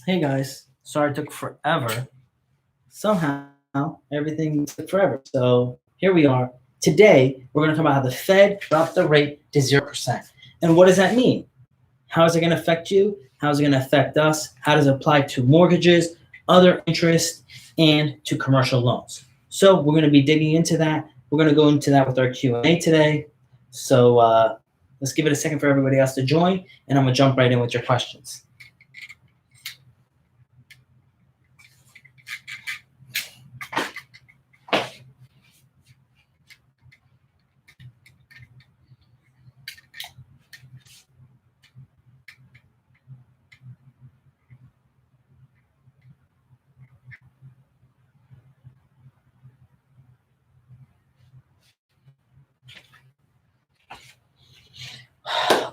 Hey guys, sorry it took forever. Somehow everything took forever. So here we are. Today we're going to talk about how the Fed dropped the rate to 0%. And what does that mean? How is it going to affect you? How is it going to affect us? How does it apply to mortgages, other interest, and to commercial loans? So we're going to be digging into that. We're going to go into that with our Q&A today. So let's give it a second for everybody else to join, and I'm going to jump right in with your questions.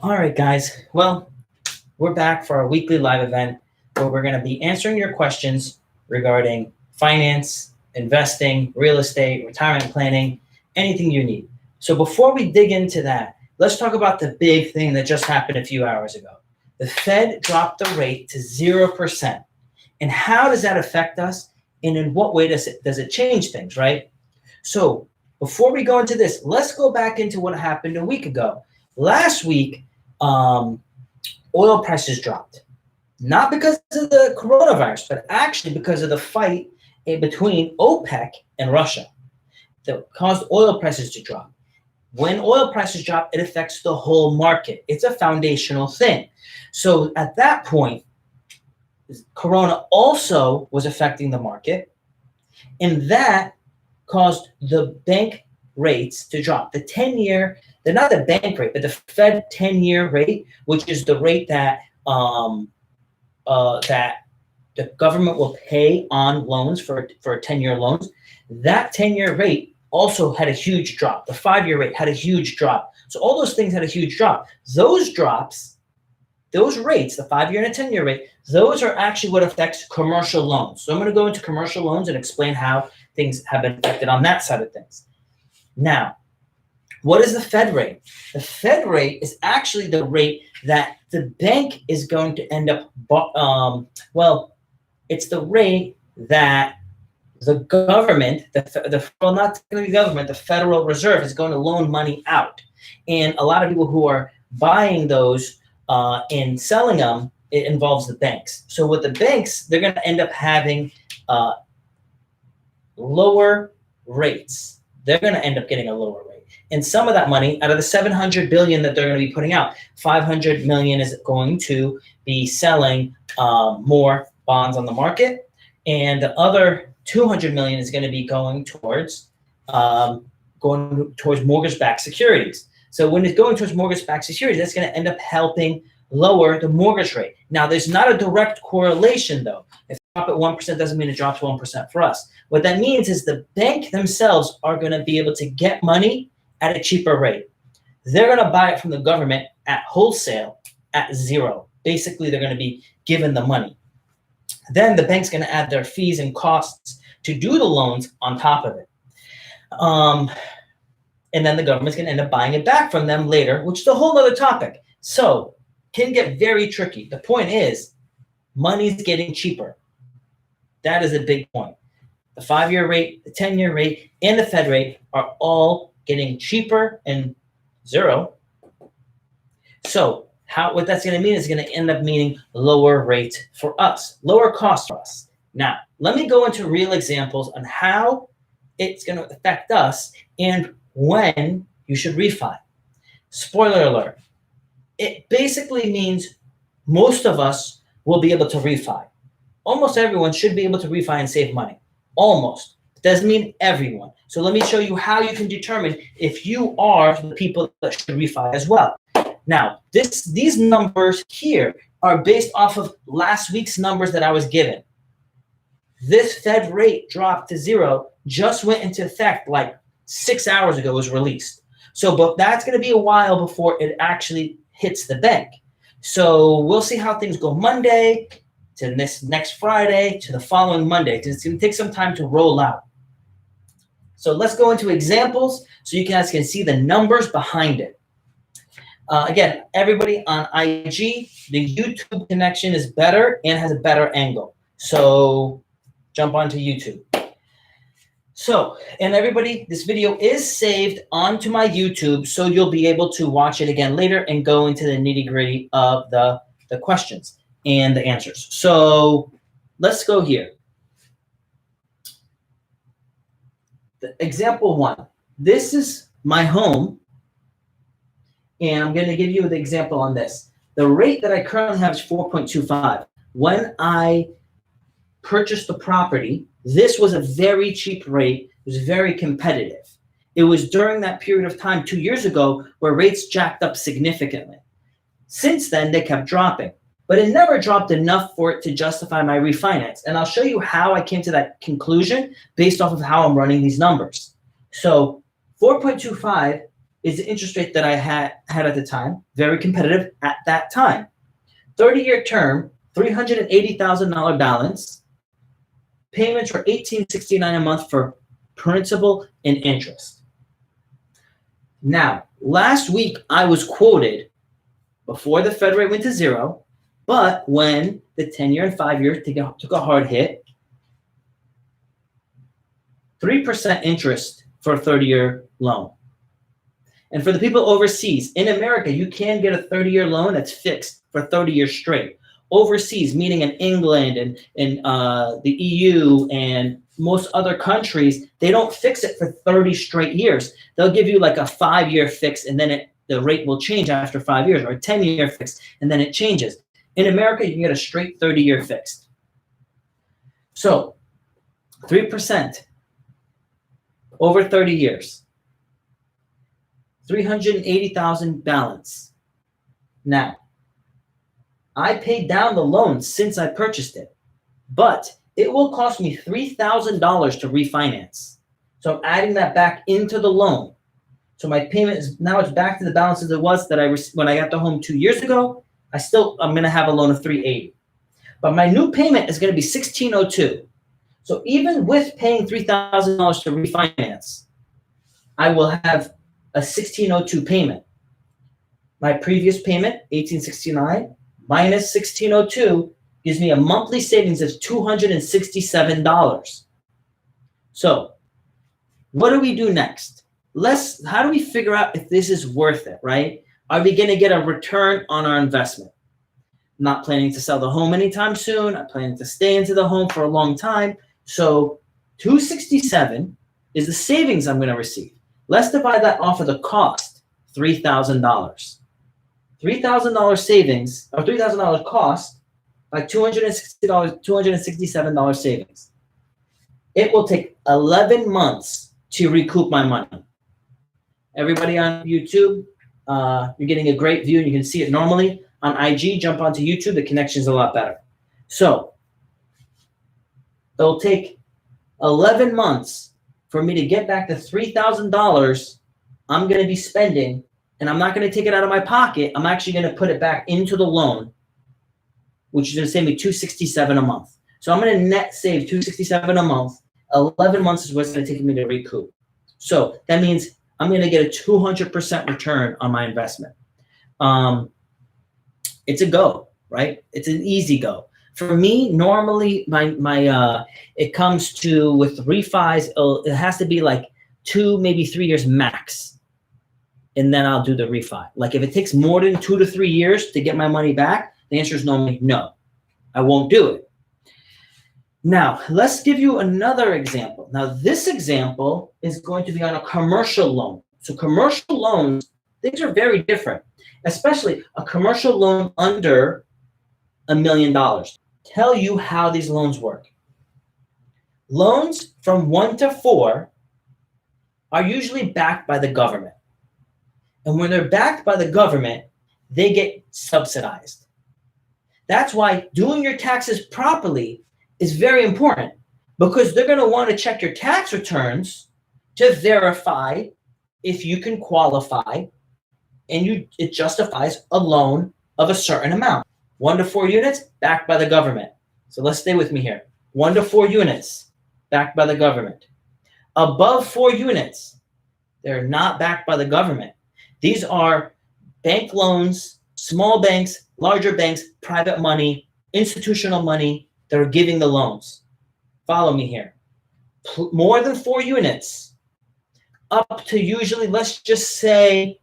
All right, guys. Well, we're back for our weekly live event where we're going to be answering your questions regarding finance, investing, real estate, retirement planning, anything you need. So before we dig into that, let's talk about the big thing that just happened a few hours ago. The Fed dropped the rate to 0%. And how does that affect us? And in what way does it change things, right? So before we go into this, let's go back into what happened a week ago. Last week, oil prices dropped, not because of the coronavirus, but actually because of the fight between OPEC and Russia that caused oil prices to drop. When oil prices drop, it affects the whole market. It's a foundational thing. So at that point, Corona also was affecting the market, and that caused the bank rates to drop. The 10-year, they're not the bank rate, but the Fed 10-year rate, which is the rate that that the government will pay on loans for 10-year loans. That 10-year rate also had a huge drop. The 5-year rate had a huge drop. So all those things had a huge drop. Those drops, those rates, the 5-year and a 10-year rate, those are actually what affects commercial loans. So I'm going to go into commercial loans and explain how things have been affected on that side of things. Now, what is the Fed rate? The Fed rate is actually the rate that the bank is going to end up, it's the rate that the government, not going to be government, the Federal Reserve is going to loan money out. And a lot of people who are buying those and selling them, it involves the banks. So with the banks, they're going to end up having lower rates. They're going to end up getting a lower rate. And some of that money, out of the $700 billion that they're going to be putting out, $500 million is going to be selling more bonds on the market, and the other $200 million is going to be going towards mortgage-backed securities. So when it's going towards mortgage-backed securities, that's going to end up helping lower the mortgage rate. Now, there's not a direct correlation, though. If it drops at 1% doesn't mean it drops 1% for us. What that means is the bank themselves are going to be able to get money at a cheaper rate. They're going to buy it from the government at wholesale at zero. Basically, they're going to be given the money. Then the bank's going to add their fees and costs to do the loans on top of it. And then the government's going to end up buying it back from them later, which is a whole other topic. So can get very tricky. The point is, money's getting cheaper. That is a big point. The 5-year rate, the 10-year rate, and the Fed rate are all getting cheaper and zero. So what that's going to mean is going to end up meaning lower rate for us, lower cost for us. Now, let me go into real examples on how it's going to affect us and when you should refi. Spoiler alert. It basically means most of us will be able to refi. Almost everyone should be able to refi and save money. Almost. It doesn't mean everyone. So let me show you how you can determine if you are the people that should refi as well. Now, these numbers here are based off of last week's numbers that I was given. This Fed rate dropped to zero, just went into effect like 6 hours ago, was released. So, but that's going to be a while before it actually hits the bank. So we'll see how things go Monday to this next Friday to the following Monday. It's going to take some time to roll out. So let's go into examples so you guys can see the numbers behind it. Again, everybody on IG, the YouTube connection is better and has a better angle. So jump onto YouTube. So, and everybody, this video is saved onto my YouTube, so you'll be able to watch it again later and go into the nitty-gritty of the questions and the answers. So let's go here. Example 1. This is my home, and I'm going to give you the example on this. The rate that I currently have is 4.25. When I purchased the property, this was a very cheap rate. It was very competitive. It was during that period of time 2 years ago where rates jacked up significantly. Since then, they kept dropping, but it never dropped enough for it to justify my refinance. And I'll show you how I came to that conclusion based off of how I'm running these numbers. So 4.25 is the interest rate that I had at the time, very competitive at that time. 30-year term, $380,000 balance. Payments were $1,869 a month for principal and interest. Now, last week I was quoted before the Fed rate went to 0, but when the 10-year and 5-year took a hard hit, 3% interest for a 30-year loan. And for the people overseas, in America, you can get a 30-year loan that's fixed for 30 years straight. Overseas, meaning in England and in the EU and most other countries, they don't fix it for 30 straight years. They'll give you like a 5-year fix, and then the rate will change after 5 years, or a 10-year fix, and then it changes. In America, you can get a straight 30-year fixed. So 3% over 30 years, 380,000 balance. Now, I paid down the loan since I purchased it, but it will cost me $3,000 to refinance. So I'm adding that back into the loan. So my payment is now it's back to the balance as it was that when I got the home 2 years ago. I'm going to have a loan of $380, but my new payment is going to be $1,602. So even with paying $3,000 to refinance, I will have a $1,602 payment. My previous payment, $1,869, minus $1,602 gives me a monthly savings of $267. So what do we do next? How do we figure out if this is worth it, right? Are we going to get a return on our investment? I'm not planning to sell the home anytime soon. I'm planning to stay into the home for a long time. So $267 is the savings I'm going to receive. Let's divide that off of the cost, $3,000. $3,000 savings, or $3,000 cost, by $267 savings. It will take 11 months to recoup my money. Everybody on YouTube, you're getting a great view, and you can see it normally. On IG, jump onto YouTube. The connection is a lot better. So it'll take 11 months for me to get back the $3,000 I'm going to be spending, and I'm not going to take it out of my pocket. I'm actually going to put it back into the loan, which is going to save me $267 a month. So I'm going to net save $267 a month. 11 months is what's going to take me to recoup. So that means I'm going to get a 200% return on my investment. It's a go, right? It's an easy go. For me, normally it comes to with refis, it has to be like 2, maybe 3 years max. And then I'll do the refi. Like if it takes more than 2 to 3 years to get my money back, the answer is normally no. I won't do it. Now, let's give you another example. Now, this example is going to be on a commercial loan. So commercial loans, things are very different, especially a commercial loan under $1 million. Tell you how these loans work. Loans from 1 to 4 are usually backed by the government. And when they're backed by the government, they get subsidized. That's why doing your taxes properly is very important, because they're going to want to check your tax returns to verify if you can qualify and it justifies a loan of a certain amount. 1 to 4 units backed by the government. So let's stay with me here. 1 to 4 units backed by the government. Above 4 units, they're not backed by the government. These are bank loans, small banks, larger banks, private money, institutional money that are giving the loans. Follow me here. More than 4 units, up to usually, let's just say,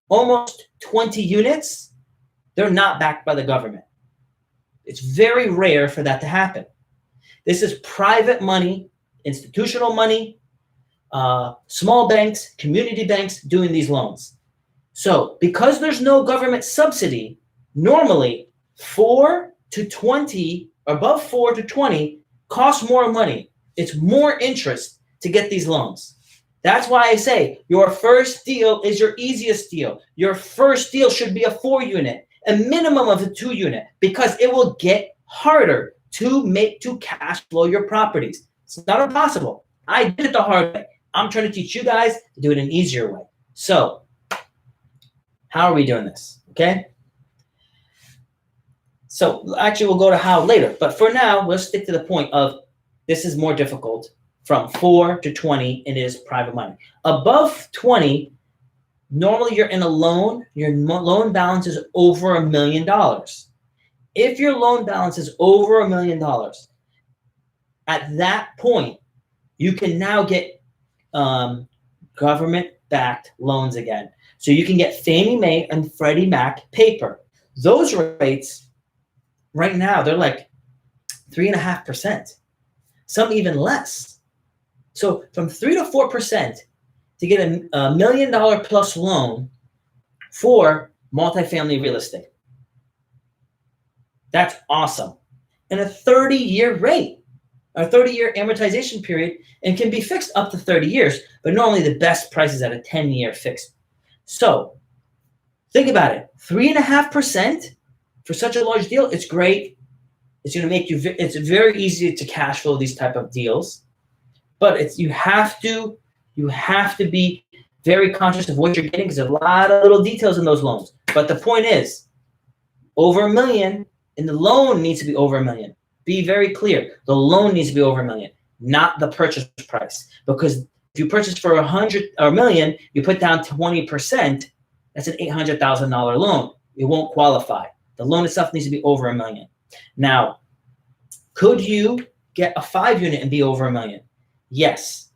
almost 20 units, they're not backed by the government. It's very rare for that to happen. This is private money, institutional money, small banks, community banks doing these loans. So because there's no government subsidy, normally 4 to 20, above 4 to 20, costs more money. It's more interest to get these loans. That's why I say your first deal is your easiest deal. Your first deal should be a 4 unit, a minimum of a 2 unit, because it will get harder to cash flow your properties. It's not impossible. I did it the hard way. I'm trying to teach you guys to do it an easier way. So how are we doing this? Okay. So actually we'll go to how later, but for now, we'll stick to the point of this is more difficult from 4 to 20, it is private money. Above 20, normally you're in a loan, your loan balance is over $1 million. If your loan balance is over $1 million, at that point, you can now get government-backed loans again. So you can get Fannie Mae and Freddie Mac paper. Those rates, right now, they're like 3.5%, some even less. So from 3 to 4% to get a $1 million plus loan for multifamily real estate. That's awesome. And a 30-year rate, a 30-year amortization period, and can be fixed up to 30 years, but normally the best price is at a 10-year fixed. So think about it, 3.5% for such a large deal, it's great. It's going to make you, it's very easy to cash flow these type of deals, but you have to be very conscious of what you're getting because there's a lot of little details in those loans. But the point is, over $1 million, and the loan needs to be over $1 million. Be very clear. The loan needs to be over $1 million, not the purchase price. Because if you purchase for $100 or $1 million, you put down 20%, that's an $800,000 loan. It won't qualify. The loan itself needs to be over $1 million. Now, could you get a 5 unit and be over $1 million? Yes.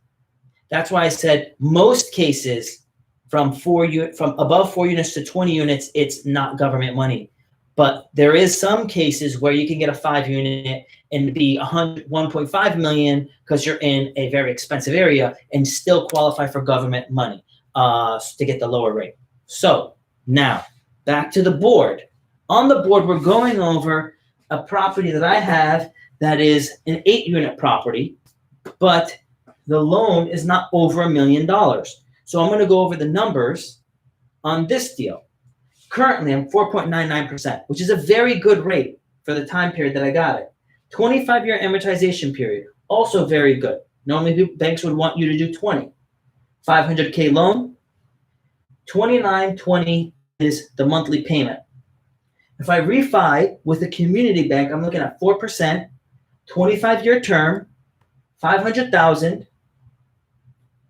That's why I said most cases from above 4 units to 20 units, it's not government money. But there is some cases where you can get a 5 unit and be $1.5 million because you're in a very expensive area and still qualify for government money to get the lower rate. So now back to the board. On the board, we're going over a property that I have that is an 8 unit property, but the loan is not over $1 million. So I'm going to go over the numbers on this deal. Currently, I'm 4.99%, which is a very good rate for the time period that I got it. 25-year amortization period, also very good. Normally, banks would want you to do 20. 500K loan, $29.20 is the monthly payment. If I refi with a community bank, I'm looking at 4%, 25-year term, $500,000,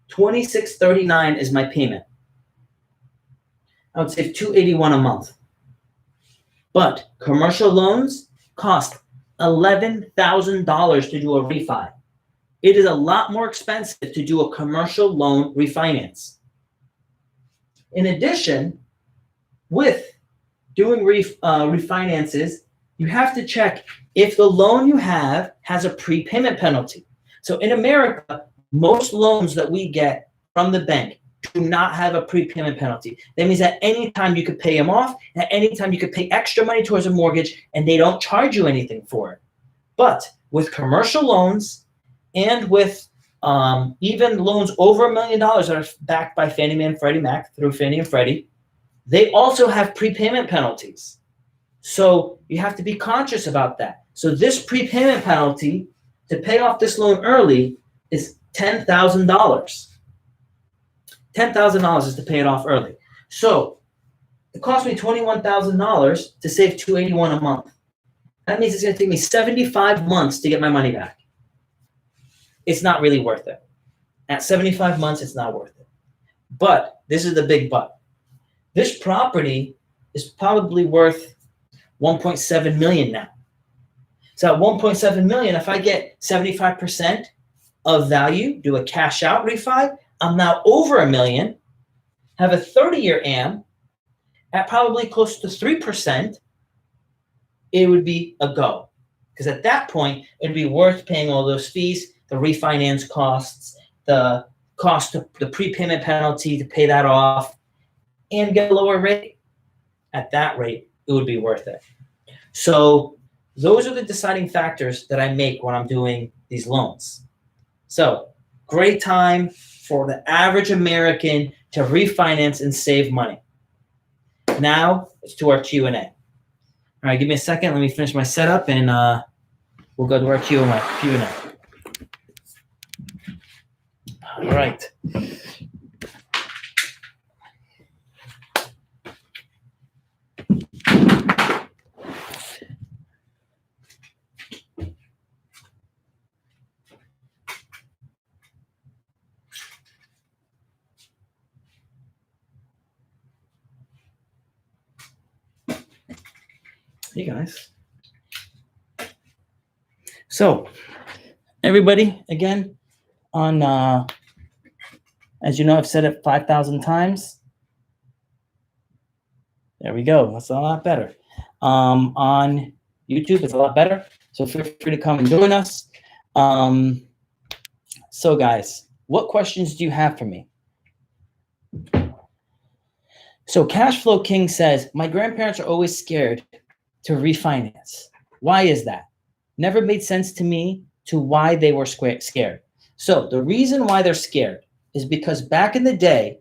$26.39 is my payment. I would save $281 a month. But commercial loans cost $11,000 to do a refi. It is a lot more expensive to do a commercial loan refinance. In addition, with doing refinances, you have to check if the loan you have has a prepayment penalty. So in America, most loans that we get from the bank do not have a prepayment penalty. That means at any time you could pay them off, at any time you could pay extra money towards a mortgage, and they don't charge you anything for it. But with commercial loans and with even loans over $1 million that are backed by Fannie Mae and Freddie Mac through Fannie and Freddie, they also have prepayment penalties. So you have to be conscious about that. So this prepayment penalty to pay off this loan early is $10,000. $10,000 is to pay it off early. So it cost me $21,000 to save $281 a month. That means it's going to take me 75 months to get my money back. It's not really worth it. At 75 months, it's not worth it. But this is the big but. This property is probably worth 1.7 million now. So at 1.7 million, if I get 75% of value, do a cash out refi, I'm now over $1 million, have a 30-year AM at probably close to 3%, it would be a go. Because at that point, it'd be worth paying all those fees, the refinance costs, the cost of the prepayment penalty to pay that off, and get a lower rate. At that rate, it would be worth it. So those are the deciding factors that I make when I'm doing these loans. So great time for the average American to refinance and save money. Now it's to our Q&A. All right, give me a second. Let me finish my setup, and we'll go to our Q&A. All right. Hey, guys. So, everybody, again, on, as you know, I've said it 5,000 times. There we go. That's a lot better. On YouTube, it's a lot better. So feel free to come and join us. So, guys, what questions do you have for me? So Cash Flow King says, my grandparents are always scared to refinance. Why is that? Never made sense to me to why they were scared. So the reason why they're scared is because back in the day,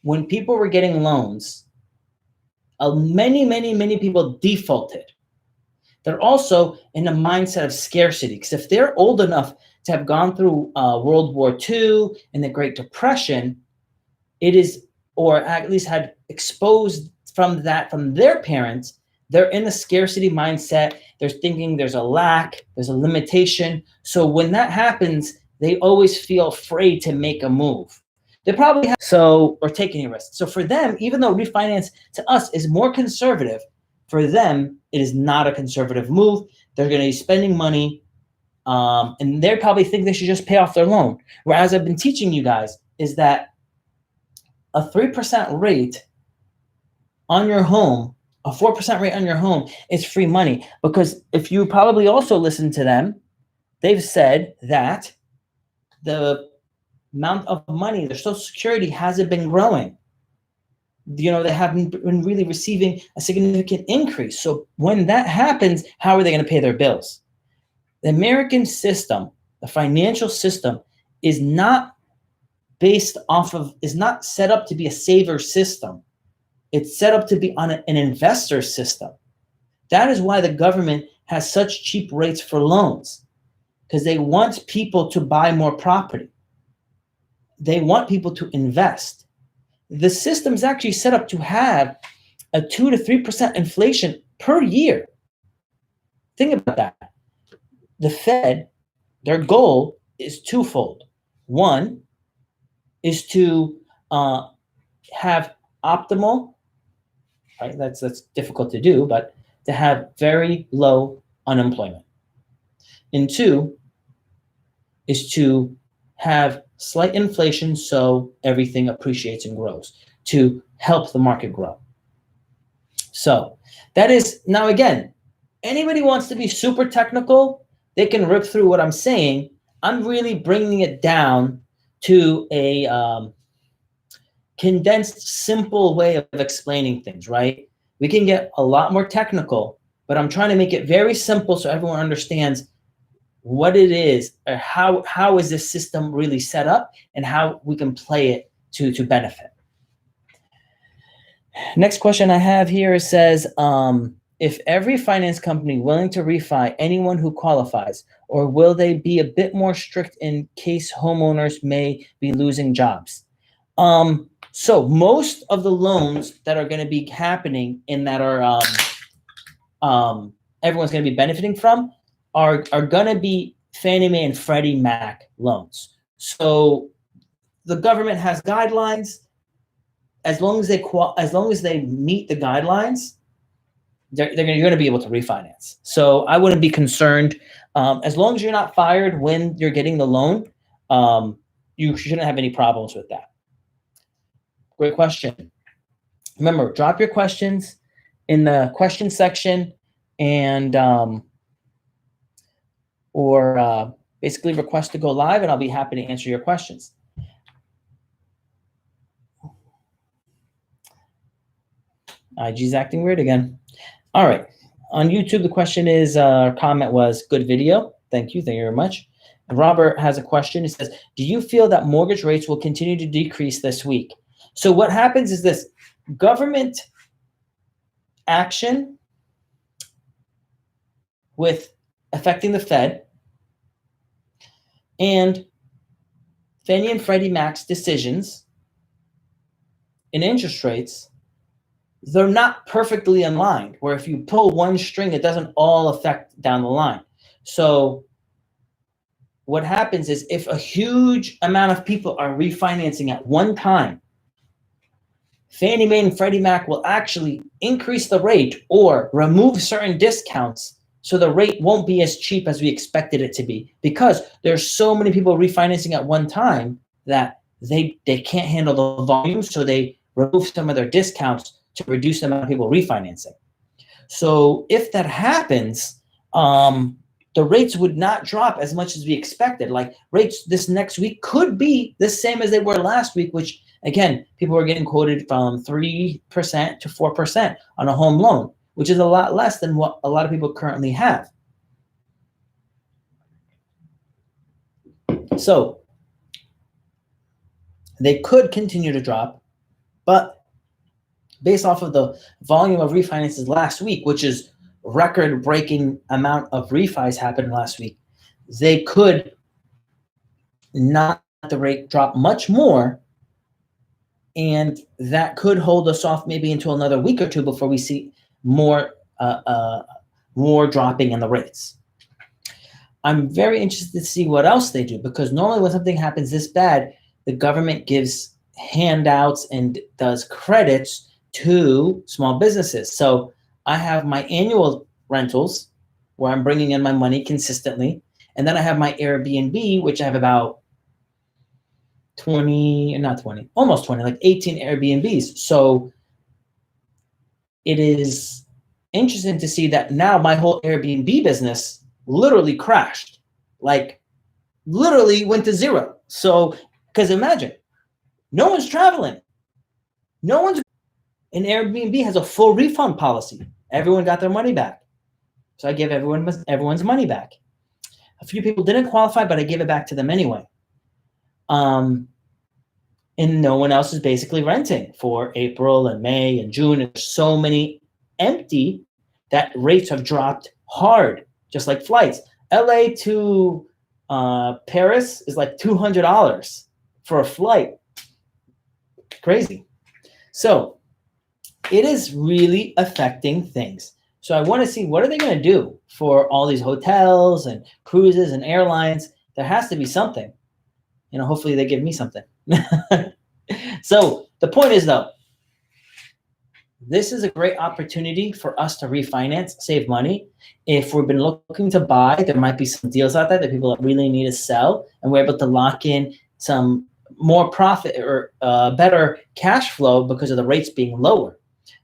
when people were getting loans, many people defaulted. They're also in a mindset of scarcity, because if they're old enough to have gone through World War II and the Great Depression, it is, or at least had exposed from their parents, they're in a scarcity mindset. They're thinking there's a lack, there's a limitation. So when that happens, they always feel afraid to make a move. They probably have, or take any risk. So for them, even though refinance to us is more conservative, for them, it is not a conservative move. They're going to be spending money, and they probably think they should just pay off their loan. Whereas I've been teaching you guys is that a 3% rate on your home, a 4% rate on your home is free money. Because if you probably also listen to them, they've said that the amount of money, their Social Security hasn't been growing. You know, they haven't been really receiving a significant increase. So when that happens, how are they going to pay their bills? The American system, the financial system, is not set up to be a saver system. It's set up to be on an investor system. That is why the government has such cheap rates for loans, because they want people to buy more property. They want people to invest. The system is actually set up to have a 2 to 3% inflation per year. Think about that. The Fed, their goal is twofold. One is to have optimal, right? That's difficult to do, but to have very low unemployment. And two is to have slight inflation so everything appreciates and grows, to help the market grow. So that is, now again, anybody wants to be super technical, they can rip through what I'm saying. I'm really bringing it down to a condensed, simple way of explaining things, right? We can get a lot more technical, but I'm trying to make it very simple so everyone understands what it is, or how is this system really set up, and how we can play it to benefit. Next question I have here says, if every finance company willing to refi anyone who qualifies, or will they be a bit more strict in case homeowners may be losing jobs? So most of the loans that are going to be happening and that are everyone's going to be benefiting from are going to be Fannie Mae and Freddie Mac loans. So the government has guidelines. as long as they meet the guidelines, you're going to be able to refinance. So I wouldn't be concerned. As long as you're not fired when you're getting the loan, you shouldn't have any problems with that. Great question. Remember, drop your questions in the question section, and or basically request to go live, and I'll be happy to answer your questions. IG's acting weird again. All right. On YouTube, the question is, comment was, good video. Thank you. Thank you very much. And Robert has a question. He says, do you feel that mortgage rates will continue to decrease this week? So what happens is this: government action with affecting the Fed and Fannie and Freddie Mac's decisions in interest rates, they're not perfectly aligned, where if you pull one string, it doesn't all affect down the line. So what happens is, if a huge amount of people are refinancing at one time, Fannie Mae and Freddie Mac will actually increase the rate or remove certain discounts, so the rate won't be as cheap as we expected it to be, because there's so many people refinancing at one time that they can't handle the volume, so they remove some of their discounts to reduce the amount of people refinancing. So if that happens, the rates would not drop as much as we expected. Like, rates this next week could be the same as they were last week, which, again, people are getting quoted from 3% to 4% on a home loan, which is a lot less than what a lot of people currently have. So they could continue to drop, but based off of the volume of refinances last week, which is record-breaking amount of refis happened last week, they could not let the rate drop much more, and that could hold us off maybe until another week or two before we see more dropping in the rates. I'm very interested to see what else they do, because normally when something happens this bad, the government gives handouts and does credits to small businesses. So I have my annual rentals where I'm bringing in my money consistently. And then I have my Airbnb, which I have about almost 20, like 18 Airbnbs. So it is interesting to see that now my whole Airbnb business literally crashed, like literally went to zero. So, because imagine, no one's traveling. And Airbnb has a full refund policy. Everyone got their money back. So I gave everyone's money back. A few people didn't qualify, but I gave it back to them anyway. And no one else is basically renting for April and May and June. And there's so many empty that rates have dropped hard, just like flights. LA to Paris is like $200 for a flight. Crazy. So it is really affecting things. So I want to see, what are they going to do for all these hotels and cruises and airlines? There has to be something. Hopefully they give me something. So the point is, though, this is a great opportunity for us to refinance, save money. If we've been looking to buy, there might be some deals out there that people really need to sell, and we're able to lock in some more profit or better cash flow because of the rates being lower.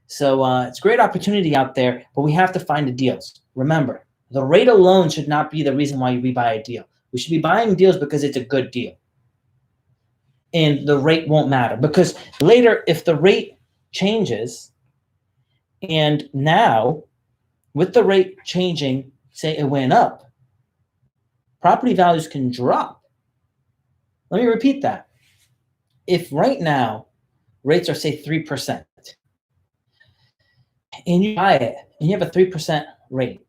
So it's a great opportunity out there, but we have to find the deals. Remember, the rate alone should not be the reason why we buy a deal. We should be buying deals because it's a good deal. And the rate won't matter, because later, if the rate changes, and now with the rate changing, say it went up, property values can drop. Let me repeat that. If right now rates are, say, 3%, and you buy it and you have a 3% rate,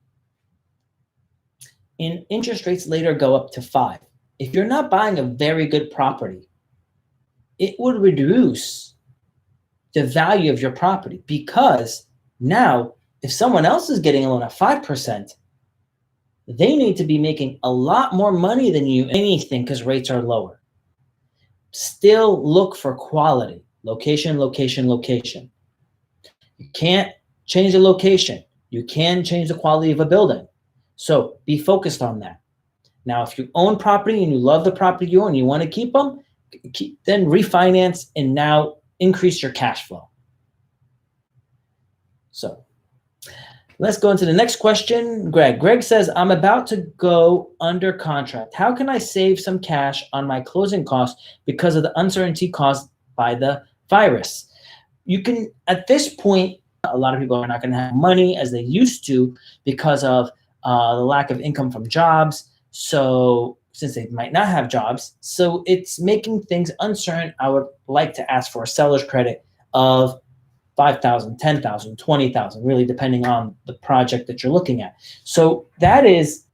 and interest rates later go up to 5%, if you're not buying a very good property, it would reduce the value of your property, because now if someone else is getting a loan at 5%, they need to be making a lot more money than you, anything, because rates are lower. Still look for quality. Location, location, location. You can't change the location. You can change the quality of a building. So be focused on that. Now, if you own property and you love the property you own, you want to keep them, then refinance and now increase your cash flow. So let's go into the next question. Greg says, I'm about to go under contract. How can I save some cash on my closing costs because of the uncertainty caused by the virus? You can, at this point, a lot of people are not going to have money as they used to because of the lack of income from jobs. So since they might not have jobs, so it's making things uncertain. I would like to ask for a seller's credit of $5,000, $10,000, $20,000, really depending on the project that you're looking at. So that is,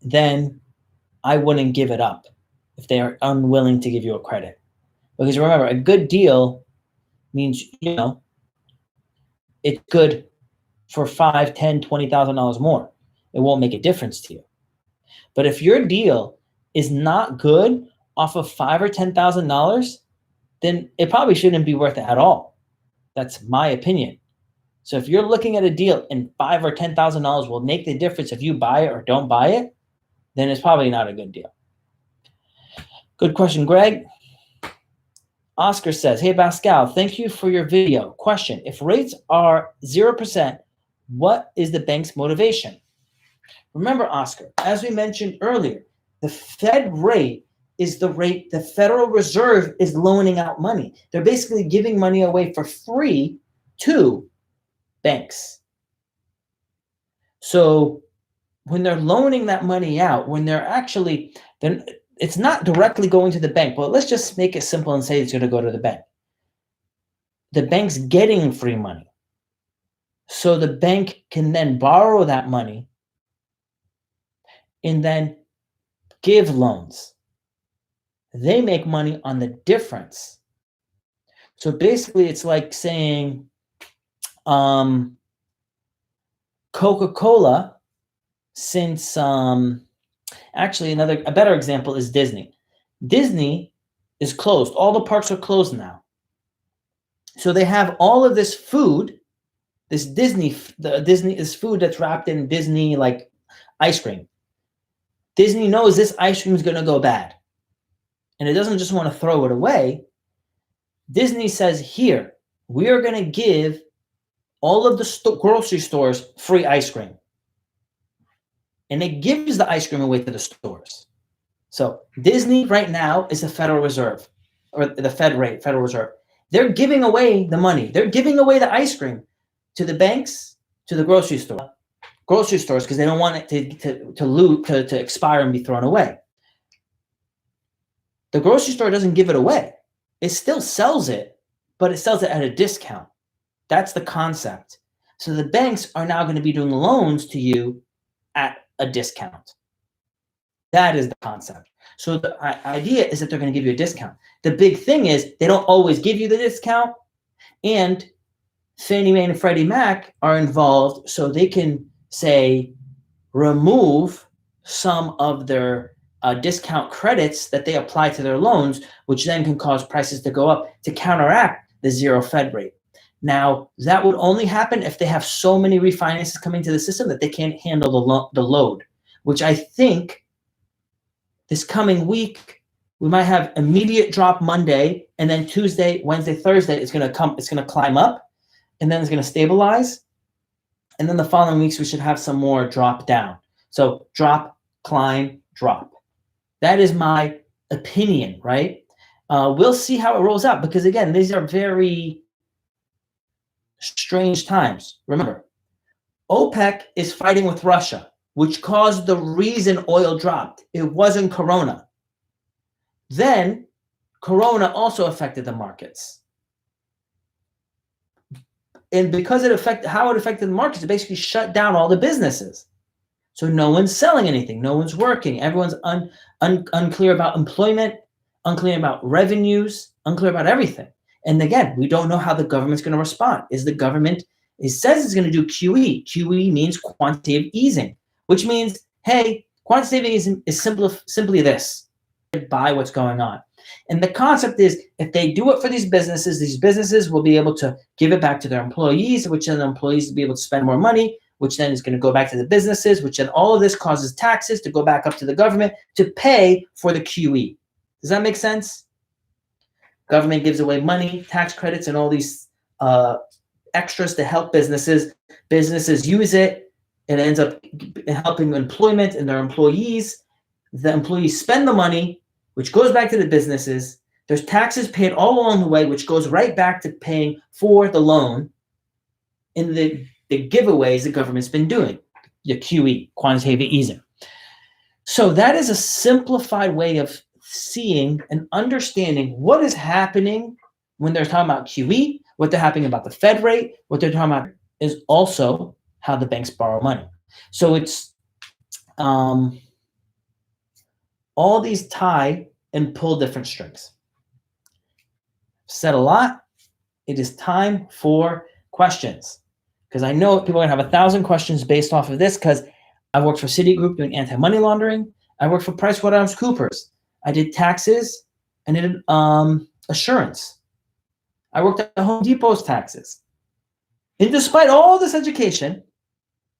then I wouldn't give it up if they are unwilling to give you a credit. Because remember, a good deal means, it's good for $5,000, $10,000, $20,000 more. It won't make a difference to you. But if your deal is not good off of $5,000 or $10,000, then it probably shouldn't be worth it at all. That's my opinion. So if you're looking at a deal and $5,000 or $10,000 will make the difference if you buy it or don't buy it, then it's probably not a good deal. Good question, Greg. Oscar says, hey, Pascal, thank you for your video. Question, if rates are 0%, what is the bank's motivation? Remember, Oscar, as we mentioned earlier, the Fed rate is the rate the Federal Reserve is loaning out money. They're basically giving money away for free to banks. So when they're loaning that money out, when they're actually, then it's not directly going to the bank, but let's just make it simple and say it's going to go to the bank. The bank's getting free money. So the bank can then borrow that money and then give loans. They make money on the difference. So basically it's like saying Coca-Cola, since actually a better example is Disney. Disney is closed. All the parks are closed now. So they have all of this food, this Disney is food that's wrapped in Disney like ice cream. Disney knows this ice cream is going to go bad. And it doesn't just want to throw it away. Disney says, here, we are going to give all of the grocery stores free ice cream. And it gives the ice cream away to the stores. So Disney right now is the Federal Reserve, or the Federal Reserve. They're giving away the money. They're giving away the ice cream to the banks, to the grocery stores, because they don't want it to expire and be thrown away. The grocery store doesn't give it away. It still sells it, but it sells it at a discount. That's the concept. So the banks are now going to be doing loans to you at a discount. That is the concept. So the idea is that they're going to give you a discount. The big thing is they don't always give you the discount, and Fannie Mae and Freddie Mac are involved, so they can say remove some of their discount credits that they apply to their loans, which then can cause prices to go up to counteract the zero Fed rate. Now, that would only happen if they have so many refinances coming to the system that they can't handle the load, which I think this coming week, we might have immediate drop Monday, and then Tuesday, Wednesday, Thursday, it's going to climb up, and then it's going to stabilize. And then the following weeks, we should have some more drop down. So drop, climb, drop. That is my opinion, right? We'll see how it rolls out, because again, these are very strange times. Remember, OPEC is fighting with Russia, which caused the reason oil dropped. It wasn't Corona. Then Corona also affected the markets. And because how it affected the markets, it basically shut down all the businesses. So no one's selling anything. No one's working. Everyone's unclear about employment, unclear about revenues, unclear about everything. And again, we don't know how the government's going to respond. It says it's going to do QE. QE means quantitative easing, which means, hey, quantitative easing is simply this. Buy what's going on. And the concept is if they do it for these businesses will be able to give it back to their employees, which then the employees will be able to spend more money, which then is going to go back to the businesses, which then all of this causes taxes to go back up to the government to pay for the QE. Does that make sense? Government gives away money, tax credits, and all these extras to help businesses. Businesses use it. It ends up helping employment and their employees. The employees spend the money, which goes back to the businesses. There's taxes paid all along the way, which goes right back to paying for the loan in the giveaways the government's been doing, the QE, quantitative easing. So that is a simplified way of seeing and understanding what is happening when they're talking about QE, what they're happening about the Fed rate, what they're talking about is also how the banks borrow money. So it's all these tie and pull different strings. Said a lot. It is time for questions, because I know people are going to have 1,000 questions based off of this, because I worked for Citigroup doing anti-money laundering. I worked for PricewaterhouseCoopers. I did taxes and did assurance. I worked at Home Depot's taxes. And despite all this education,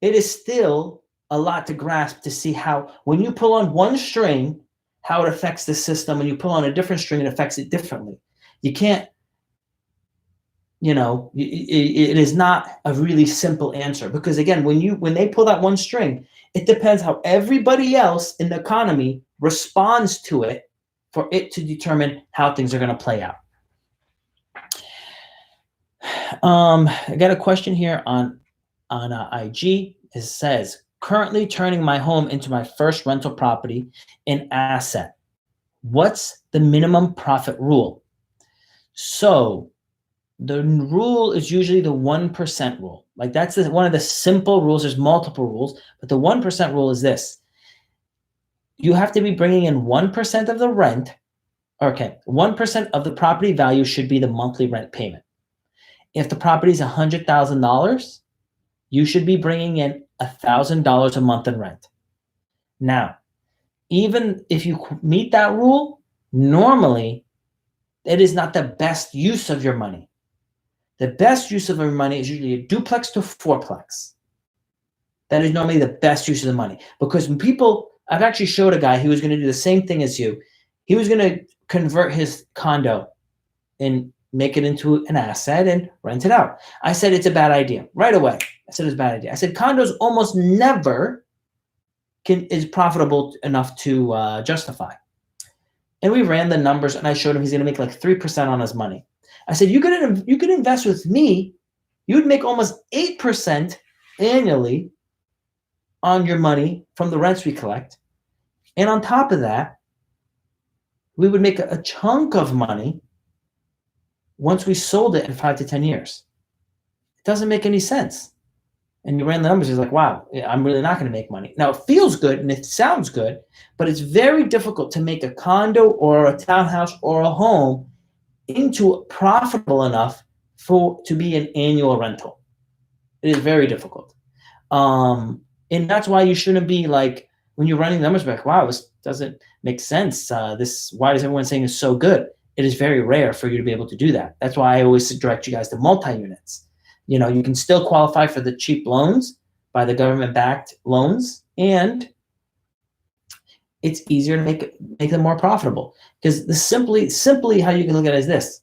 it is still a lot to grasp to see how, when you pull on one string, how it affects the system. When you pull on a different string, it affects it differently. You can't, it is not a really simple answer, because again, when they pull that one string, it depends how everybody else in the economy responds to it for it to determine how things are going to play out. I got a question here on IG. It says, currently turning my home into my first rental property and asset. What's the minimum profit rule? So the rule is usually the 1% rule. Like that's one of the simple rules. There's multiple rules, but the 1% rule is this. You have to be bringing in 1% of the rent. Okay, 1% of the property value should be the monthly rent payment. If the property is $100,000, you should be bringing in $1,000 a month in rent. Now, even if you meet that rule, normally it is not the best use of your money. The best use of your money is usually a duplex to fourplex. That is normally the best use of the money, because when I've actually showed a guy who was going to do the same thing as you. He was going to convert his condo and make it into an asset and rent it out. I said, it's a bad idea right away. I said, it's a bad idea. I said, condos almost never is profitable enough to justify. And we ran the numbers, and I showed him he's going to make like 3% on his money. I said, you could invest with me. You'd make almost 8% annually on your money from the rents we collect. And on top of that, we would make a chunk of money once we sold it in 5 to 10 years. It doesn't make any sense. And you ran the numbers, it's like, wow, I'm really not going to make money. Now, it feels good and it sounds good, but it's very difficult to make a condo or a townhouse or a home into profitable enough to be an annual rental. It is very difficult. And that's why you shouldn't be like, when you're running the numbers back, wow, this doesn't make sense. Why is everyone saying it's so good? It is very rare for you to be able to do that. That's why I always direct you guys to multi-units. You can still qualify for the cheap loans by the government-backed loans, and it's easier to make them more profitable. Because simply how you can look at it is this.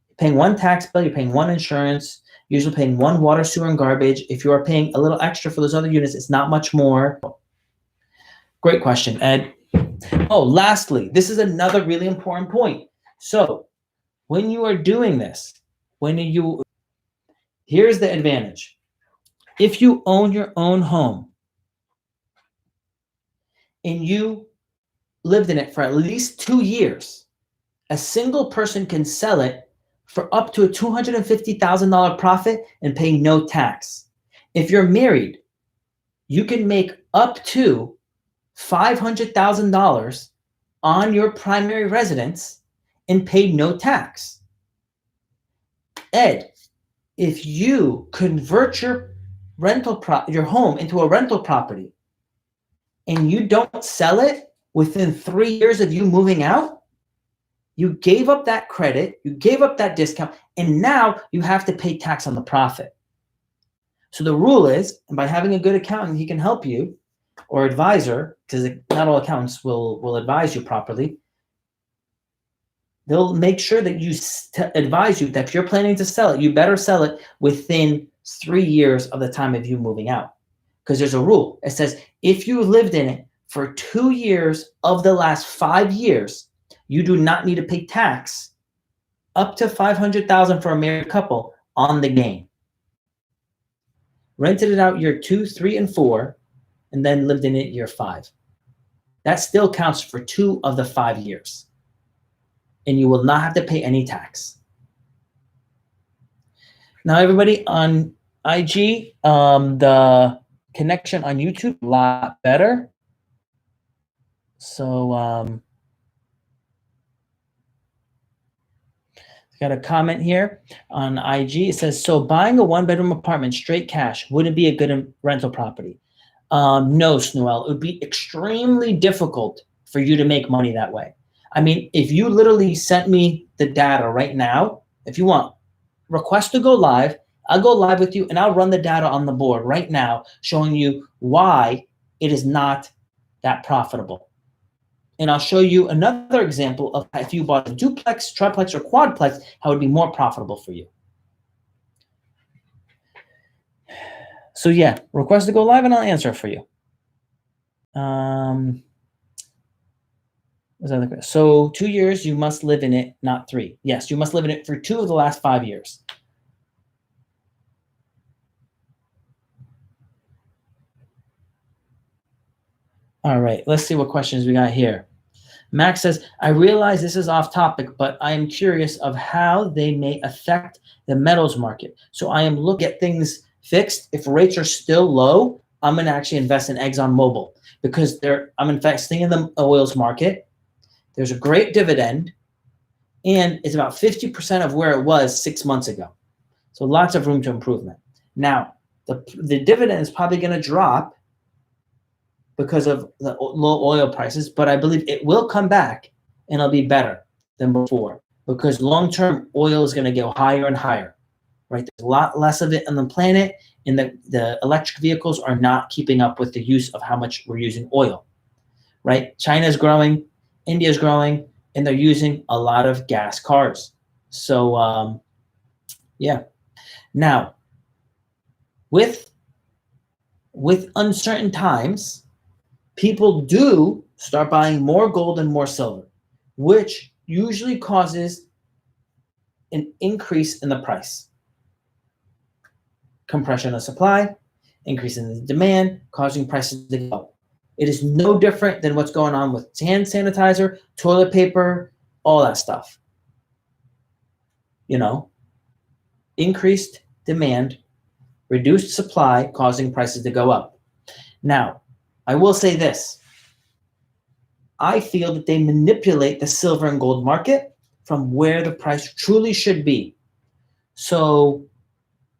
You're paying one tax bill, you're paying one insurance, usually paying one water, sewer, and garbage. If you are paying a little extra for those other units, it's not much more. Great question, Ed. Oh, lastly, this is another really important point. So when you are doing this, here's the advantage. If you own your own home and you lived in it for at least 2 years, a single person can sell it for up to a $250,000 profit and pay no tax. If you're married, you can make up to $500,000 on your primary residence and pay no tax. Ed, if you convert your home into a rental property and you don't sell it within 3 years of you moving out, You gave up that credit, you gave up that discount, and now you have to pay tax on the profit. So the rule is, and by having a good accountant, he can help you, or advisor, because not all accountants will advise you properly. They'll make sure that you advise you that if you're planning to sell it, you better sell it within 3 years of the time of you moving out. Because there's a rule. It says if you lived in it for 2 years of the last 5 years, you do not need to pay tax up to $500,000 for a married couple on the gain. Rented it out year 2, 3, and 4, and then lived in it year 5. That still counts for 2 of the 5 years. And you will not have to pay any tax. Now, everybody on IG, the connection on YouTube a lot better. So got a comment here on IG. It says, so buying a 1-bedroom apartment straight cash wouldn't be a good rental property. No, Snoel, it would be extremely difficult for you to make money that way. I mean, if you literally sent me the data right now, if you want, request to go live, I'll go live with you and I'll run the data on the board right now, showing you why it is not that profitable. And I'll show you another example of if you bought a duplex, triplex, or quadplex, how it would be more profitable for you. So yeah, request to go live and I'll answer for you. So 2 years, you must live in it, not 3. Yes, you must live in it for 2 of the last 5 years. All right, let's see what questions we got here. Max says, I realize this is off topic, but I am curious of how they may affect the metals market. So I am looking at things fixed. If rates are still low, I'm going to actually invest in ExxonMobil because I'm investing in the oils market. There's a great dividend, and it's about 50% of where it was 6 months ago. So lots of room to improvement. Now, the dividend is probably going to drop because of the low oil prices, but I believe it will come back and it'll be better than before because long-term oil is going to go higher and higher, right? There's a lot less of it on the planet, and the electric vehicles are not keeping up with the use of how much we're using oil, right? China's growing, India's growing, and they're using a lot of gas cars. So, yeah. Now, with uncertain times, people do start buying more gold and more silver, which usually causes an increase in the price. Compression of supply, increase in the demand, causing prices to go up. It is no different than what's going on with hand sanitizer, toilet paper, all that stuff. You know, increased demand, reduced supply, causing prices to go up. Now, I will say this. I feel that they manipulate the silver and gold market from where the price truly should be. So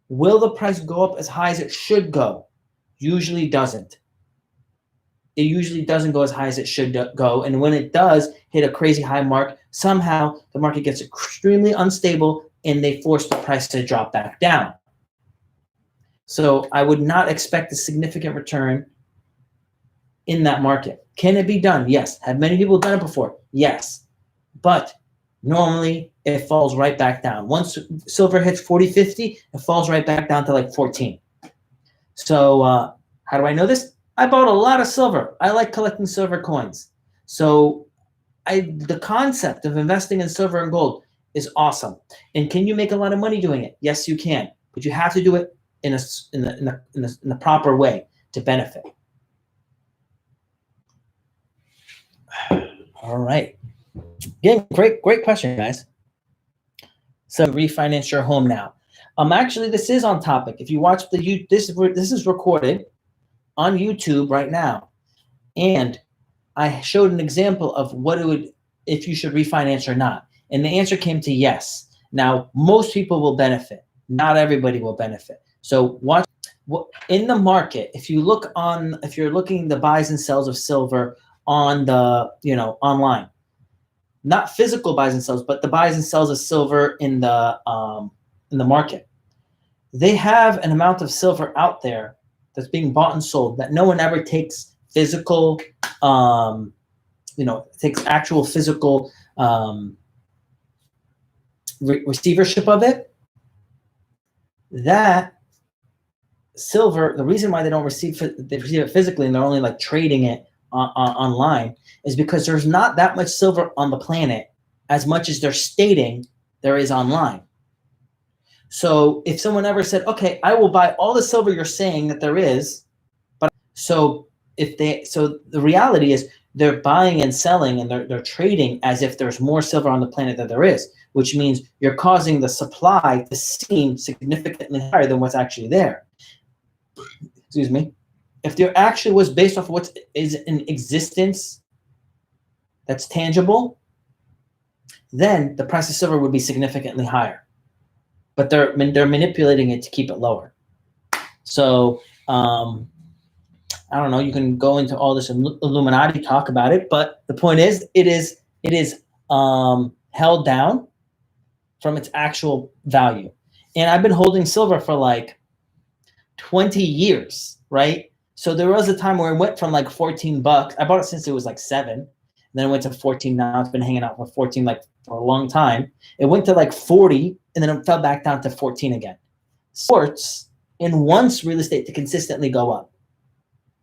will the price go up as high as it should go? Usually doesn't. It usually doesn't go as high as it should go. And when it does hit a crazy high mark, somehow the market gets extremely unstable and they force the price to drop back down. So I would not expect a significant return in that market. Can it be done? Yes. Have many people done it before? Yes. But normally it falls right back down. Once silver hits 40, 50, it falls right back down to like 14. So how do I know this? I bought a lot of silver. I like collecting silver coins. So the concept of investing in silver and gold is awesome. And can you make a lot of money doing it? Yes, you can. But you have to do it in the proper way to benefit. All right. Again, great question, guys. So refinance your home now. Actually, this is on topic. If you watch this is recorded on YouTube right now, and I showed an example of what it would if you should refinance or not, and the answer came to yes. Now, most people will benefit. Not everybody will benefit. So watch in the market. If you're looking the buys and sells of silver on the online. not physical buys and sells, but the buys and sells of silver in the market. They have an amount of silver out there that's being bought and sold that no one ever takes physical, takes actual physical receivership of it. That silver, the reason why they don't receive it physically and they're only like trading it online is because there's not that much silver on the planet as much as they're stating there is online. So if someone ever said, okay, I will buy all the silver you're saying that there is, but so the reality is they're buying and selling and they're trading as if there's more silver on the planet than there is, which means you're causing the supply to seem significantly higher than what's actually there. Excuse me. If there actually was based off of what is in existence that's tangible, then the price of silver would be significantly higher. But they're manipulating it to keep it lower. So I don't know. You can go into all this Illuminati talk about it, but the point is, it is held down from its actual value. And I've been holding silver for like 20 years, right? So there was a time where it went from like $14. I bought it since it was like 7. And then it went to 14. Now it's been hanging out for 14 like for a long time. It went to like 40 and then it fell back down to 14 again. Sports and wants real estate to consistently go up.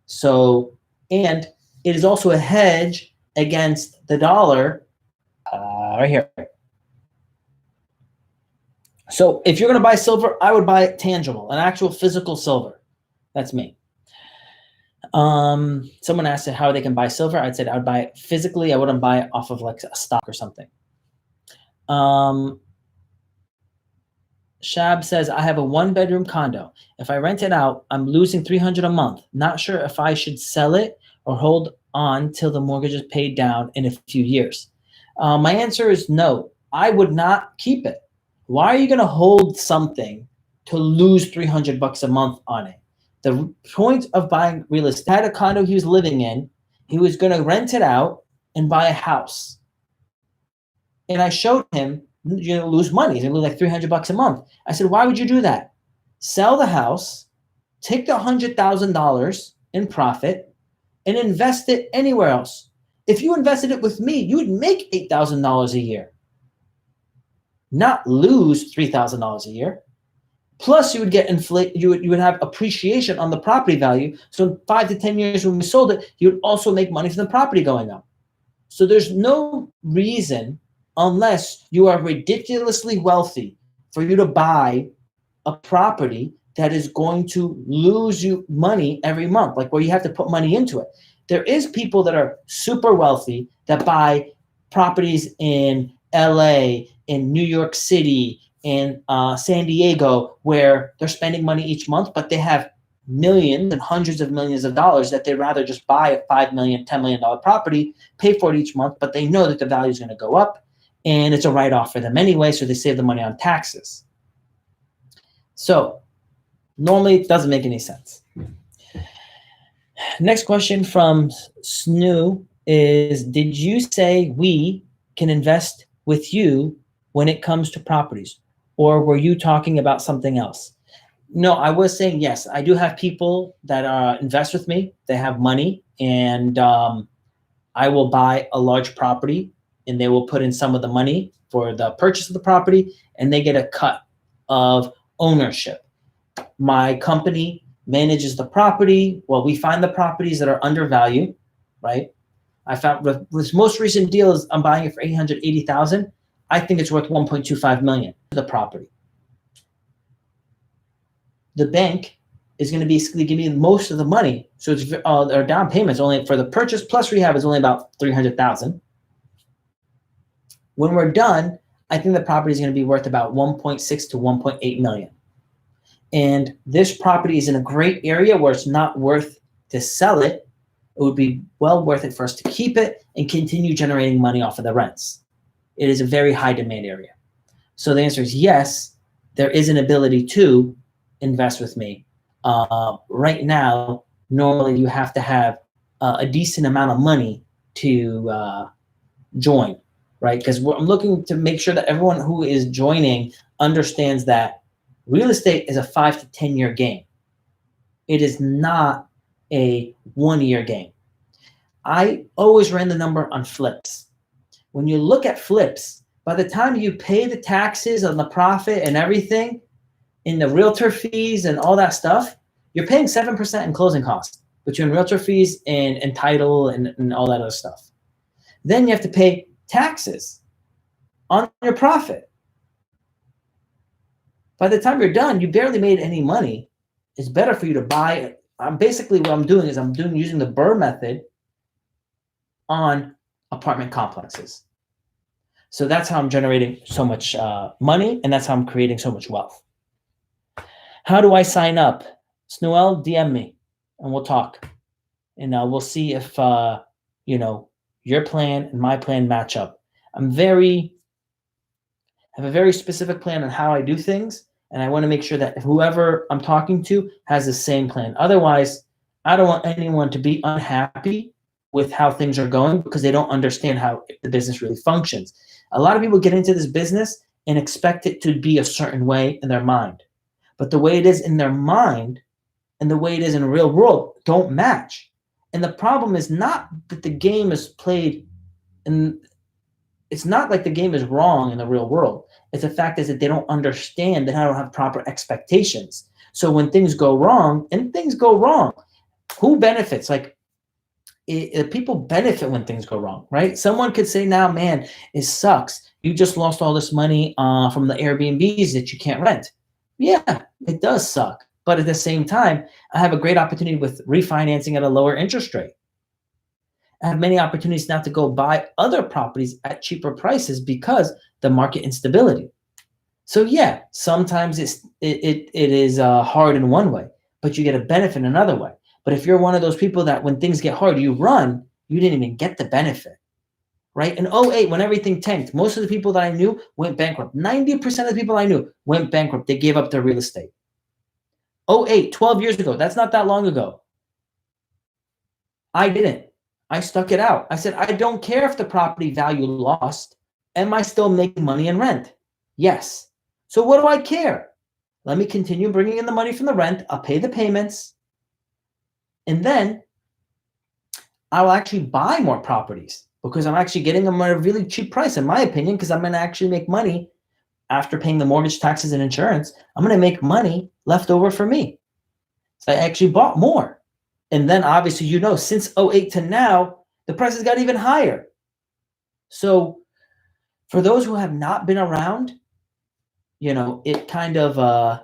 So, and it is also a hedge against the dollar right here. So if you're going to buy silver, I would buy it tangible, an actual physical silver. That's me. Someone asked how they can buy silver. I said I would buy it physically. I wouldn't buy it off of like a stock or something. Shab says, I have a 1-bedroom condo. If I rent it out, I'm losing $300 a month. Not sure if I should sell it or hold on till the mortgage is paid down in a few years. My answer is no. I would not keep it. Why are you going to hold something to lose $300 a month on it? The point of buying real estate, had a condo he was living in, he was going to rent it out and buy a house. And I showed him, lose money. He's going to lose like $300 a month. I said, why would you do that? Sell the house, take the $100,000 in profit, and invest it anywhere else. If you invested it with me, you would make $8,000 a year, not lose $3,000 a year. Plus, you would get you would have appreciation on the property value. So in 5 to 10 years when we sold it, you would also make money from the property going up. So there's no reason, unless you are ridiculously wealthy, for you to buy a property that is going to lose you money every month, like where you have to put money into it. There is people that are super wealthy that buy properties in LA, in New York City, in San Diego, where they're spending money each month, but they have millions and hundreds of millions of dollars that they'd rather just buy a $5 million, $10 million property, pay for it each month, but they know that the value is going to go up and it's a write-off for them anyway, so they save the money on taxes. So normally it doesn't make any sense. Next question from Snoo is, did you say we can invest with you when it comes to properties? Or were you talking about something else? No, I was saying yes. I do have people that invest with me. They have money, and I will buy a large property, and they will put in some of the money for the purchase of the property, and they get a cut of ownership. My company manages the property. Well, we find the properties that are undervalued, right? I found this most recent deal is I'm buying it for $880,000. I think it's worth $1.25 million for the property. The bank is going to basically give me most of the money. So it's our down payment is only for the purchase plus rehab is only about $300,000. When we're done, I think the property is going to be worth about $1.6 to $1.8 million. And this property is in a great area where it's not worth to sell it. It would be well worth it for us to keep it and continue generating money off of the rents. It is a very high demand area. So the answer is yes, there is an ability to invest with me. Right now, normally you have to have a decent amount of money to join. right? Because I'm looking to make sure that everyone who is joining understands that real estate is a 5 to 10 year game. It is not a 1 year game. I always ran the number on flips. When you look at flips, by the time you pay the taxes on the profit and everything, in the realtor fees and all that stuff, you're paying 7% in closing costs between realtor fees and title and all that other stuff. Then you have to pay taxes on your profit. By the time you're done, you barely made any money. It's better for you to buy. Basically, what I'm doing is using the Burr method on apartment complexes. So that's how I'm generating so much money, and that's how I'm creating so much wealth. How do I sign up? Snuel, DM me, and we'll talk. And we'll see if, your plan and my plan match up. I have a very specific plan on how I do things, and I want to make sure that whoever I'm talking to has the same plan. Otherwise, I don't want anyone to be unhappy with how things are going because they don't understand how the business really functions. A lot of people get into this business and expect it to be a certain way in their mind. But the way it is in their mind and the way it is in the real world don't match. And the problem is not that the game is played, and it's not like the game is wrong in the real world. It's the fact is that they don't understand that I don't have proper expectations. So when things go wrong, and things go wrong, who benefits? Like people benefit when things go wrong, right? Someone could say, now, man, it sucks. You just lost all this money from the Airbnbs that you can't rent. Yeah, it does suck. But at the same time, I have a great opportunity with refinancing at a lower interest rate. I have many opportunities now to go buy other properties at cheaper prices because the market instability. So yeah, sometimes it is hard in one way, but you get a benefit in another way. But if you're one of those people that when things get hard, you run, you didn't even get the benefit, right? In 2008, when everything tanked, most of the people that I knew went bankrupt. 90% of the people I knew went bankrupt. They gave up their real estate. 2008, 12 years ago, that's not that long ago. I didn't. I stuck it out. I said, I don't care if the property value lost. Am I still making money in rent? Yes. So what do I care? Let me continue bringing in the money from the rent. I'll pay the payments. And then I'll actually buy more properties because I'm actually getting them at a really cheap price, in my opinion, because I'm going to actually make money after paying the mortgage, taxes, and insurance. I'm going to make money left over for me. So I actually bought more. And then obviously, since 2008 to now, the prices got even higher. So for those who have not been around, it kind of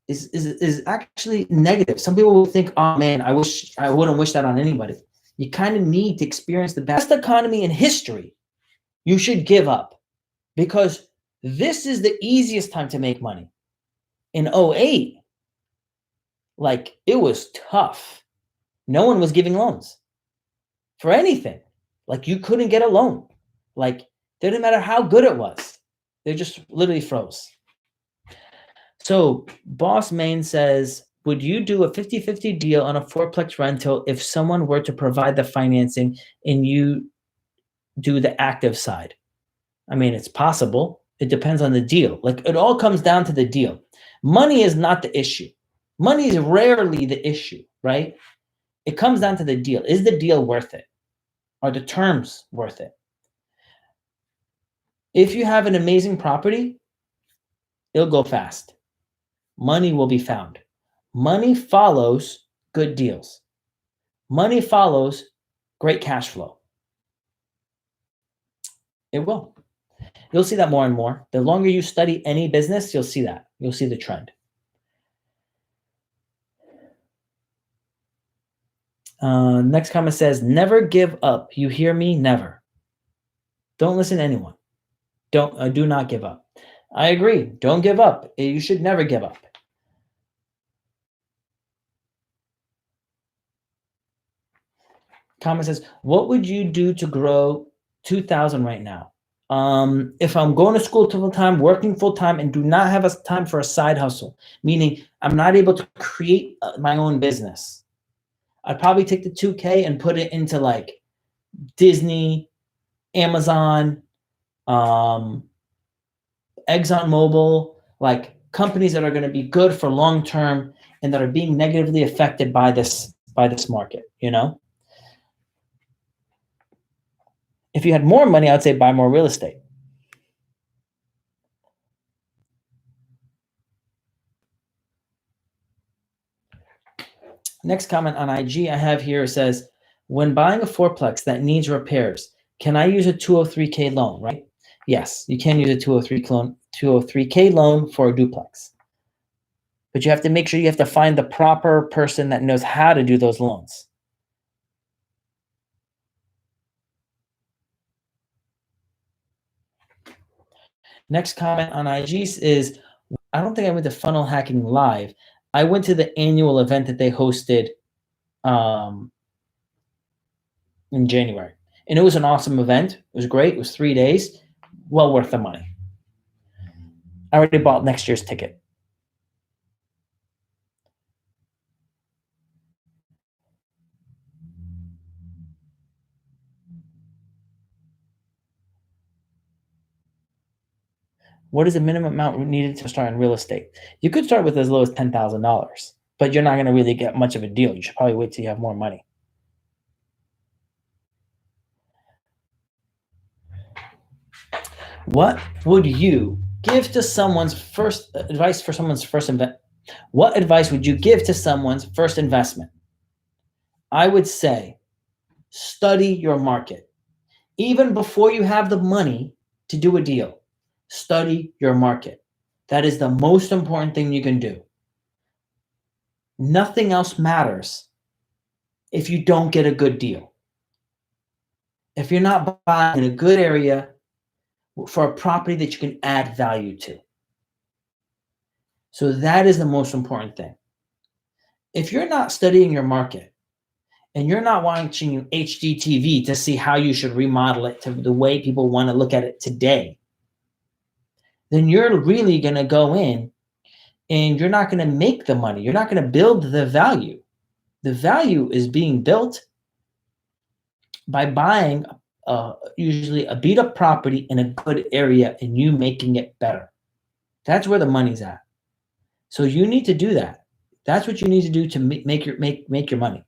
is actually negative. Some people will think, oh man, I wouldn't wish that on anybody. You kind of need to experience the best economy in history. You should give up because this is the easiest time to make money. In 2008, like it was tough. No one was giving loans for anything. Like you couldn't get a loan. Like didn't matter how good it was. They just literally froze. So Boss Main says, would you do a 50-50 deal on a fourplex rental if someone were to provide the financing and you do the active side? I mean, it's possible. It depends on the deal. Like it all comes down to the deal. Money is not the issue. Money is rarely the issue, right? It comes down to the deal. Is the deal worth it? Are the terms worth it? If you have an amazing property, it'll go fast. Money will be found. Money follows good deals. Money follows great cash flow. It will. You'll see that more and more. The longer you study any business, you'll see that. You'll see the trend. Next comment says, never give up. You hear me? Never. Don't listen to anyone. Do not give up. I agree. Don't give up. You should never give up. Comment says, what would you do to grow 2,000 right now? If I'm going to school full time, working full time, and do not have time for a side hustle, meaning I'm not able to create my own business, I'd probably take the 2K and put it into like Disney, Amazon, ExxonMobil, like companies that are going to be good for long term and that are being negatively affected by this market, you know? If you had more money, I would say buy more real estate. Next comment on IG I have here says, when buying a fourplex that needs repairs, can I use a 203K loan, right? Yes, you can use a 203K loan for a duplex. But you have to make sure you have to find the proper person that knows how to do those loans. Next comment on IG is, I don't think I went to Funnel Hacking Live. I went to the annual event that they hosted in January. And it was an awesome event. It was great. It was 3 days. Well worth the money. I already bought next year's ticket. What is the minimum amount needed to start in real estate? You could start with as low as $10,000, but you're not going to really get much of a deal. You should probably wait till you have more money. What would you give to someone's first advice for someone's first investment? What advice would you give to someone's first investment? I would say study your market. Even before you have the money to do a deal, study your market. That is the most important thing you can do. Nothing else matters if you don't get a good deal. If you're not buying in a good area for a property that you can add value to. So that is the most important thing. If you're not studying your market and you're not watching HGTV to see how you should remodel it to the way people want to look at it today, then you're really going to go in and you're not going to make the money. You're not going to build the value. The value is being built by buying usually a beat up property in a good area and you making it better. That's where the money's at. So you need to do that. That's what you need to do to make your money.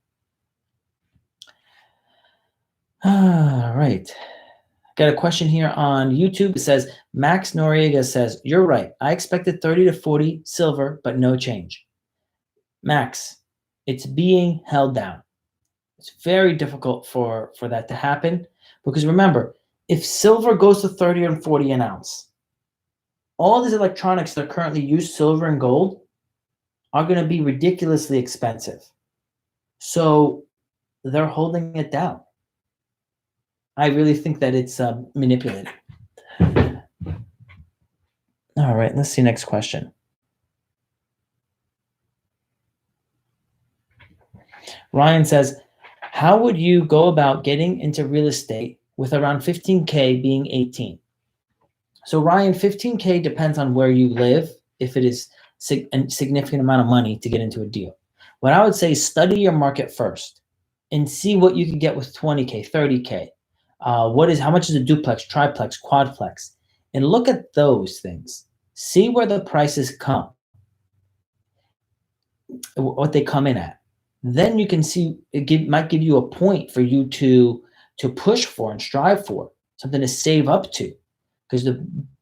All right. Got a question here on YouTube. It says, Max Noriega says, you're right. I expected 30 to 40 silver, but no change. Max, it's being held down. It's very difficult for that to happen because remember, if silver goes to 30 and 40 an ounce, all these electronics that currently use silver and gold are going to be ridiculously expensive. So they're holding it down. I really think that it's manipulated. All right, let's see next question. Ryan says, how would you go about getting into real estate with around 15K being 18? So Ryan, 15K depends on where you live, if it is a significant amount of money to get into a deal. What I would say is study your market first and see what you can get with 20K, 30K. How much is a duplex, triplex, quadplex? And look at those things. See where the prices come, what they come in at. Then you can see might give you a point for you to push for and strive for, something to save up to. Because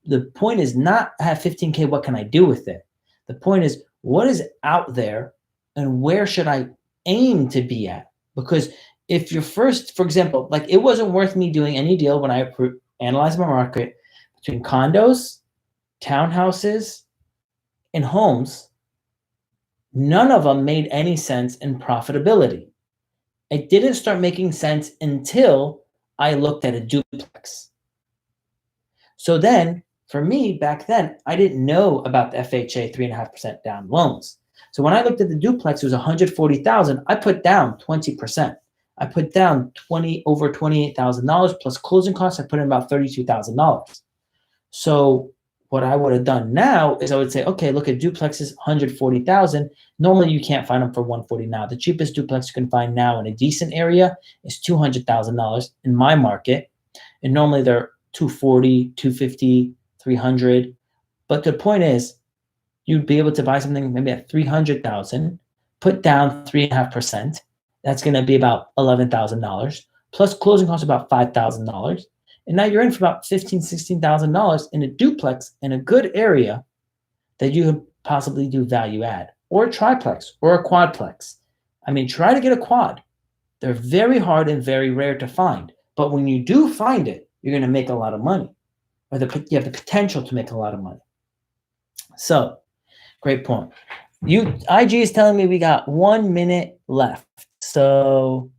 the point is not have 15K, what can I do with it? The point is what is out there and where should I aim to be at? Because if you're first, for example, like it wasn't worth me doing any deal when I analyzed my market between condos, townhouses, and homes. None of them made any sense in profitability. It didn't start making sense until I looked at a duplex. So then, for me, back then, I didn't know about the FHA 3.5% down loans. So when I looked at the duplex, it was $140,000. I put down 20%. I put down over $28,000 plus closing costs. I put in about $32,000. So what I would have done now is I would say, okay, look at duplexes, $140,000. Normally you can't find them for $140 now. The cheapest duplex you can find now in a decent area is $200,000 in my market. And normally they're 240, 250, 300. But the point is, you'd be able to buy something maybe at 300,000, put down 3.5%. That's going to be about $11,000 plus closing costs about $5,000. And now you're in for about $15,000, $16,000 in a duplex in a good area that you could possibly do value add, or a triplex or a quadplex. I mean, try to get a quad. They're very hard and very rare to find. But when you do find it, you're going to make a lot of money, or you have the potential to make a lot of money. So, great point. IG is telling me we got 1 minute left. So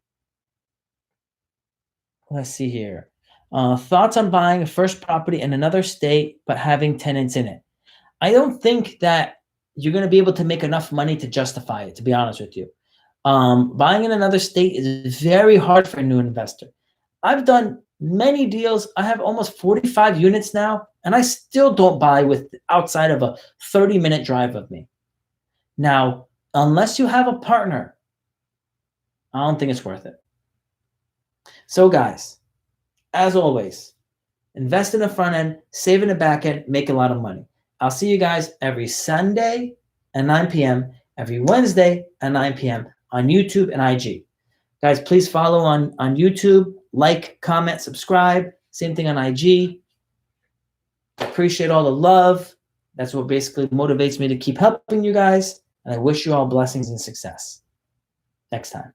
let's see here. Thoughts on buying a first property in another state but having tenants in it? I don't think that you're going to be able to make enough money to justify it, to be honest with you. Buying in another state is very hard for a new investor. I've done many deals. I have almost 45 units now, and I still don't buy with outside of a 30-minute drive of me. Now, unless you have a partner, I don't think it's worth it. So guys, as always, invest in the front end, save in the back end, make a lot of money. I'll see you guys every Sunday at 9 p.m., every Wednesday at 9 p.m. on YouTube and IG. Guys, please follow on YouTube, like, comment, subscribe. Same thing on IG. Appreciate all the love. That's what basically motivates me to keep helping you guys. And I wish you all blessings and success. Next time.